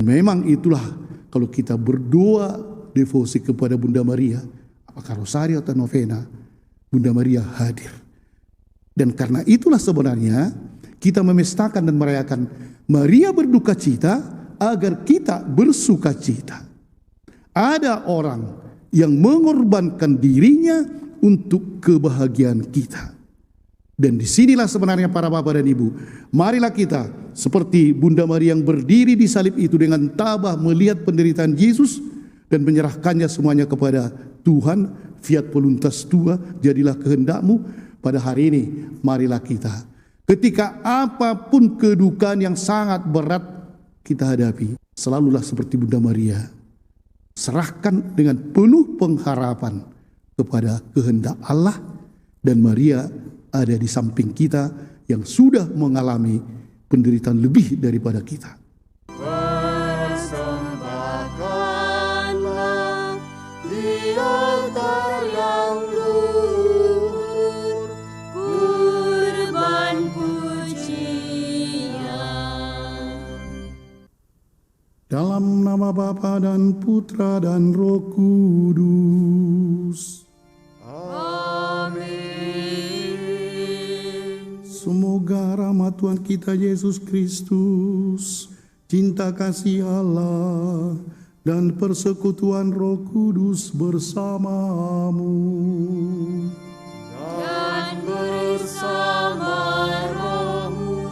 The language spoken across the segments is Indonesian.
Memang itulah kalau kita berdoa devosi kepada Bunda Maria, apakah rosario atau novena, Bunda Maria hadir. Dan karena itulah sebenarnya kita memestakan dan merayakan Maria berduka cita agar kita bersuka cita. Ada orang yang mengorbankan dirinya untuk kebahagiaan kita. Dan disinilah sebenarnya para bapak dan ibu, marilah kita seperti Bunda Maria yang berdiri di salib itu dengan tabah melihat penderitaan Yesus dan menyerahkannya semuanya kepada Tuhan. Fiat voluntas tua, jadilah kehendakmu. Pada hari ini marilah kita, ketika apapun kedukaan yang sangat berat kita hadapi, selalulah seperti Bunda Maria, serahkan dengan penuh pengharapan kepada kehendak Allah, dan Maria ada di samping kita yang sudah mengalami penderitaan lebih daripada kita. Persembahkanlah di altar yang luhur kurban pujian. Dalam nama Bapa dan Putra dan Roh Kudus. Semoga rahmat Tuhan kita Yesus Kristus, cinta kasih Allah, dan persekutuan Roh Kudus bersamamu. Dan bersama rohmu.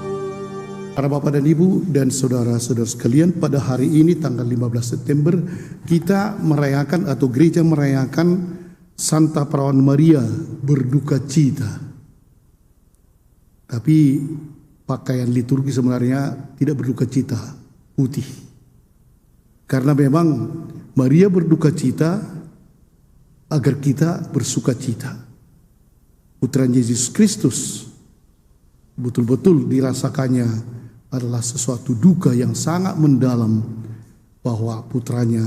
Para Bapak dan Ibu dan saudara-saudara sekalian, pada hari ini tanggal 15 September kita merayakan atau gereja merayakan Santa Perawan Maria berduka cita. Tapi pakaian liturgi sebenarnya tidak berduka cita, putih. Karena memang Maria berduka cita agar kita bersuka cita. Putra Yesus Kristus betul-betul dirasakannya adalah sesuatu duka yang sangat mendalam, bahwa putranya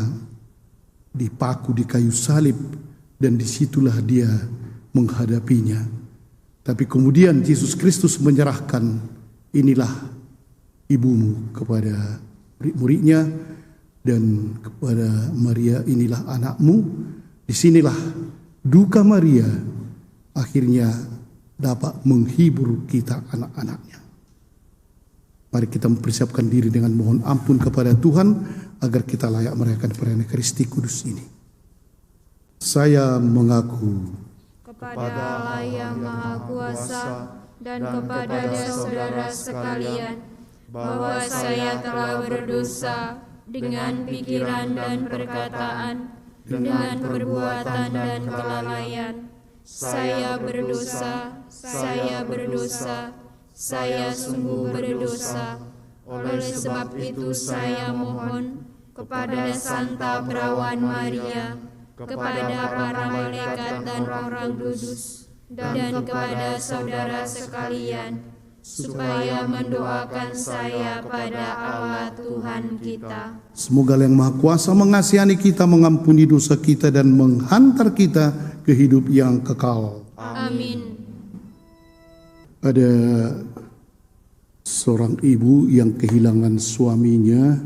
dipaku di kayu salib dan disitulah dia menghadapinya. Tapi kemudian Yesus Kristus menyerahkan, inilah ibumu kepada murid-muridnya, dan kepada Maria, inilah anakmu. Disinilah duka Maria akhirnya dapat menghibur kita anak-anaknya. Mari kita mempersiapkan diri dengan mohon ampun kepada Tuhan agar kita layak merayakan perayaan Ekaristi Kudus ini. Saya mengaku kepada Allah yang Maha Kuasa dan kepada saudara sekalian, bahwa saya telah berdosa dengan pikiran dan perkataan, dengan perbuatan dan kelalaian. Saya berdosa, saya sungguh berdosa. Oleh sebab itu saya mohon kepada Santa Perawan Maria, kepada para malaikat dan orang kudus, dan kepada saudara sekalian, supaya mendoakan saya pada Allah Tuhan kita. Semoga Yang Maha Kuasa mengasihani kita, mengampuni dosa kita, dan menghantar kita ke hidup yang kekal. Amin. Ada seorang ibu yang kehilangan suaminya,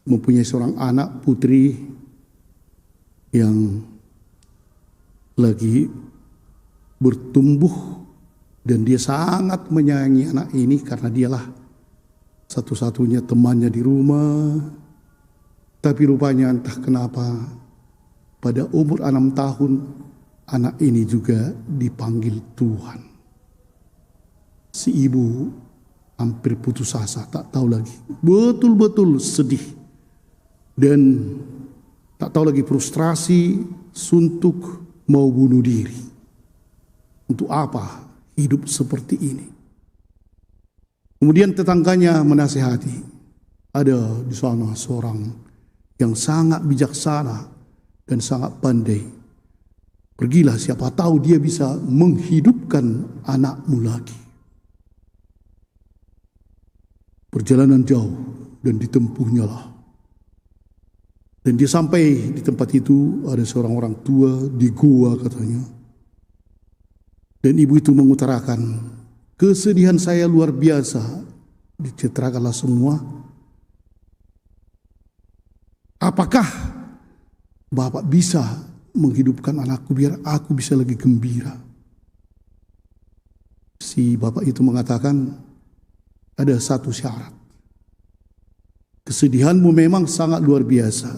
mempunyai seorang anak putri yang lagi bertumbuh, dan dia sangat menyayangi anak ini karena dialah satu-satunya temannya di rumah. Tapi rupanya entah kenapa pada umur 6 tahun anak ini juga dipanggil Tuhan. Si ibu hampir putus asa, tak tahu lagi, betul-betul sedih, dan tak tahu lagi, frustrasi, suntuk, mau bunuh diri. Untuk apa hidup seperti ini? Kemudian tetangganya menasihati, ada di sana seorang yang sangat bijaksana dan sangat pandai. Pergilah, siapa tahu dia bisa menghidupkan anakmu lagi. Perjalanan jauh dan ditempuhnya lah. Dan dia sampai di tempat itu, ada seorang orang tua di goa katanya. Dan ibu itu mengutarakan, kesedihan saya luar biasa. Diceritakanlah semua. Apakah Bapak bisa menghidupkan anakku biar aku bisa lagi gembira? Si bapak itu mengatakan ada satu syarat. Kesedihanmu memang sangat luar biasa.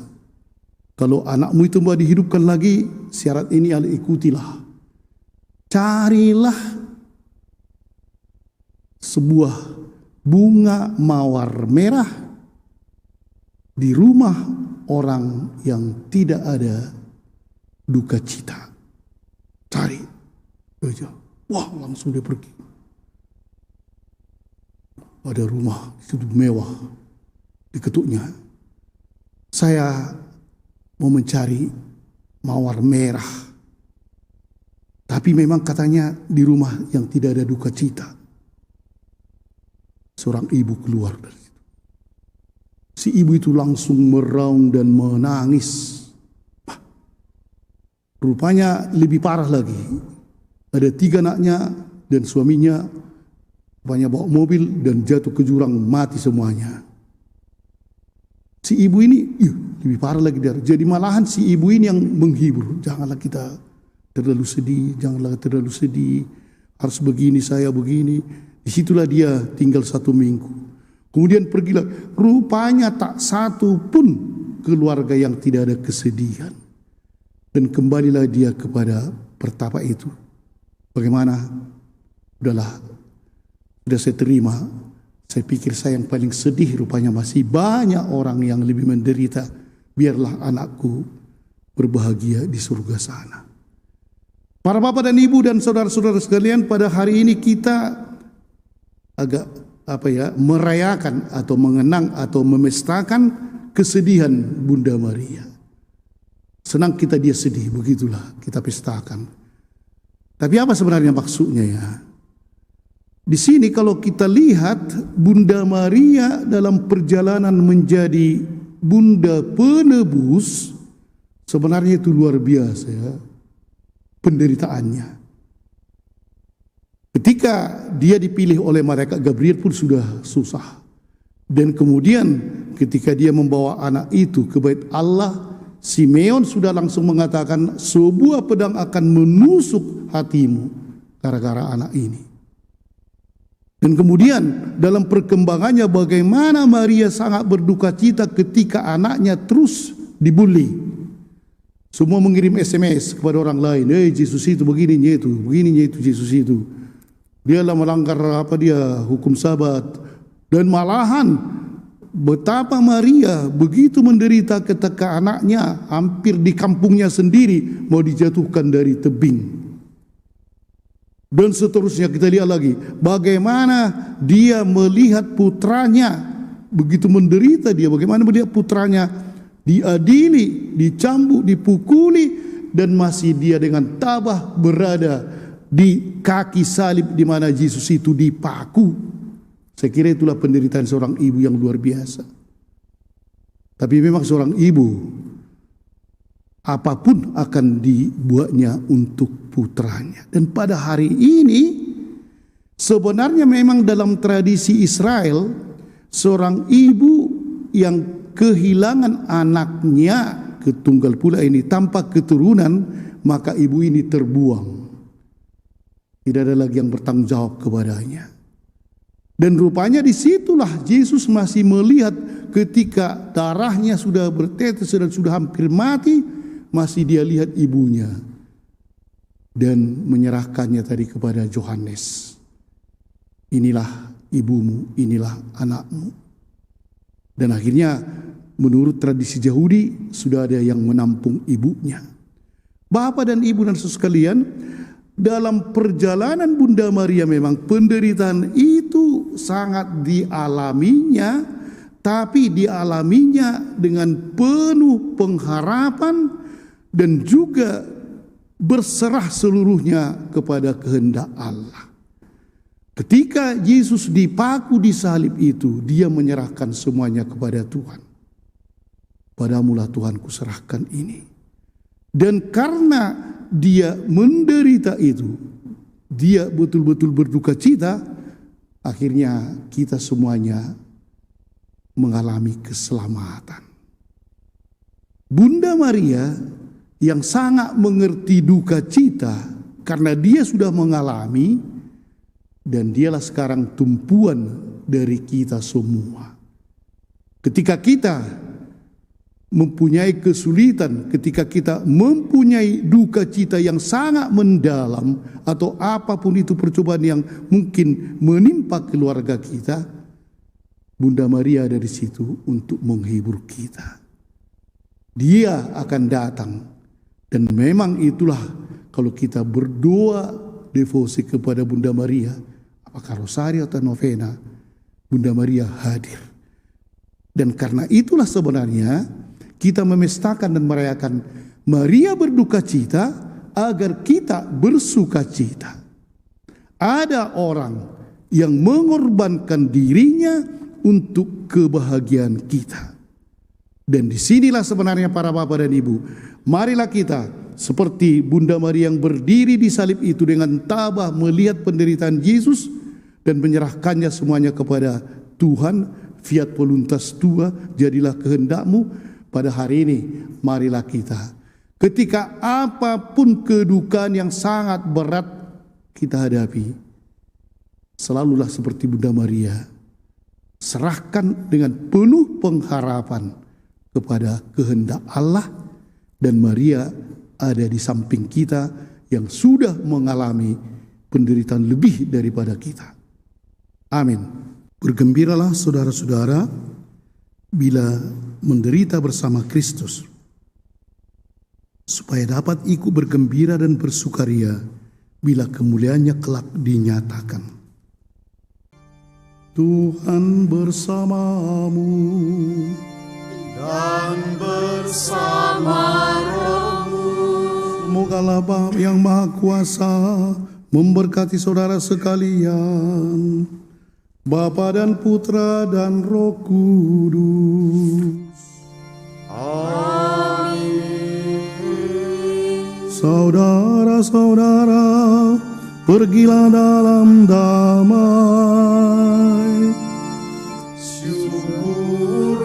Kalau anakmu itu mau dihidupkan lagi, syarat ini ikutilah. Carilah sebuah bunga mawar merah di rumah orang yang tidak ada duka cita. Cari. Wah, langsung dia pergi. Ada rumah itu mewah, diketuknya. Saya mau mencari mawar merah, tapi memang katanya di rumah yang tidak ada duka cita. Seorang ibu keluar dari situ. Si ibu itu langsung meraung dan menangis. Rupanya lebih parah lagi. Ada 3 anaknya dan suaminya banyak bawa mobil dan jatuh ke jurang, mati semuanya. Si ibu ini lebih parah lagi dari. Jadi malahan si ibu ini yang menghibur. Janganlah kita terlalu sedih, janganlah terlalu sedih. Harus begini, saya begini. Disitulah dia tinggal 1 minggu. Kemudian pergilah. Rupanya tak satu pun keluarga yang tidak ada kesedihan. Dan kembalilah dia kepada pertapa itu. Bagaimana? Udahlah, sudah saya terima. Saya pikir saya yang paling sedih, rupanya masih banyak orang yang lebih menderita. Biarlah anakku berbahagia di surga sana. Para bapak dan ibu dan saudara-saudara sekalian, pada hari ini kita agak merayakan atau mengenang atau memestakan kesedihan Bunda Maria. Senang kita dia sedih, begitulah kita pestakan. Tapi apa sebenarnya maksudnya ya? Di sini kalau kita lihat Bunda Maria dalam perjalanan menjadi Bunda penebus, sebenarnya itu luar biasa ya, penderitaannya. Ketika dia dipilih oleh malaikat Gabriel pun sudah susah. Dan kemudian ketika dia membawa anak itu ke bait Allah, Simeon sudah langsung mengatakan sebuah pedang akan menusuk hatimu gara-gara anak ini. Dan kemudian dalam perkembangannya bagaimana Maria sangat berduka cita ketika anaknya terus dibully. Semua mengirim SMS kepada orang lain, Yesus itu begininya itu Yesus itu. Dialah melanggar hukum Sabat. Dan malahan betapa Maria begitu menderita ketika anaknya hampir di kampungnya sendiri mau dijatuhkan dari tebing. Dan seterusnya kita lihat lagi bagaimana dia melihat putranya begitu menderita, dia bagaimana melihat putranya diadili, dicambuk, dipukuli, dan masih dia dengan tabah berada di kaki salib di mana Yesus itu dipaku. Saya kira itulah penderitaan seorang ibu yang luar biasa. Tapi memang seorang ibu apapun akan dibuatnya untuk putranya. Dan pada hari ini sebenarnya memang dalam tradisi Israel, seorang ibu yang kehilangan anaknya ketunggal pula ini tanpa keturunan, maka ibu ini terbuang. Tidak ada lagi yang bertanggung jawab kepadanya. Dan rupanya disitulah Yesus masih melihat ketika darahnya sudah bertetes dan sudah hampir mati, masih dia lihat ibunya dan menyerahkannya tadi kepada Yohanes. Inilah ibumu, inilah anakmu. Dan akhirnya menurut tradisi Yahudi sudah ada yang menampung ibunya. Bapak dan ibu dan saudara sekalian, dalam perjalanan Bunda Maria memang penderitaan itu sangat dialaminya, tapi dialaminya dengan penuh pengharapan dan juga berserah seluruhnya kepada kehendak Allah. Ketika Yesus dipaku di salib itu, dia menyerahkan semuanya kepada Tuhan. Padamulah Tuhan kuserahkan ini. Dan karena dia menderita itu, dia betul-betul berduka cita, akhirnya kita semuanya mengalami keselamatan. Bunda Maria yang sangat mengerti duka cita karena dia sudah mengalami, dan dialah sekarang tumpuan dari kita semua. Ketika kita mempunyai kesulitan, ketika kita mempunyai duka cita yang sangat mendalam, atau apapun itu percobaan yang mungkin menimpa keluarga kita, Bunda Maria ada di situ untuk menghibur kita. Dia akan datang, dan memang itulah kalau kita berdoa devosi kepada Bunda Maria, apakah rosario atau novena, Bunda Maria hadir. Dan karena itulah sebenarnya kita memestakan dan merayakan Maria berduka cita agar kita bersuka cita. Ada orang yang mengorbankan dirinya untuk kebahagiaan kita. Dan disinilah sebenarnya para bapak dan ibu, marilah kita seperti Bunda Maria yang berdiri di salib itu dengan tabah melihat penderitaan Yesus dan menyerahkannya semuanya kepada Tuhan. Fiat voluntas tua, jadilah kehendakmu. Pada hari ini marilah kita, ketika apapun kedukaan yang sangat berat kita hadapi, selalulah seperti Bunda Maria, serahkan dengan penuh pengharapan kepada kehendak Allah, dan Maria ada di samping kita yang sudah mengalami penderitaan lebih daripada kita. Amin. Bergembiralah saudara-saudara bila menderita bersama Kristus, supaya dapat ikut bergembira dan bersukaria bila kemuliaannya kelak dinyatakan. Tuhan bersamamu dan bersama rohmu. Semoga Allah Bapa yang Maha Kuasa memberkati saudara sekalian, Bapa dan Putra dan Roh Kudus. Amin. Saudara-saudara, pergilah dalam damai. Syukur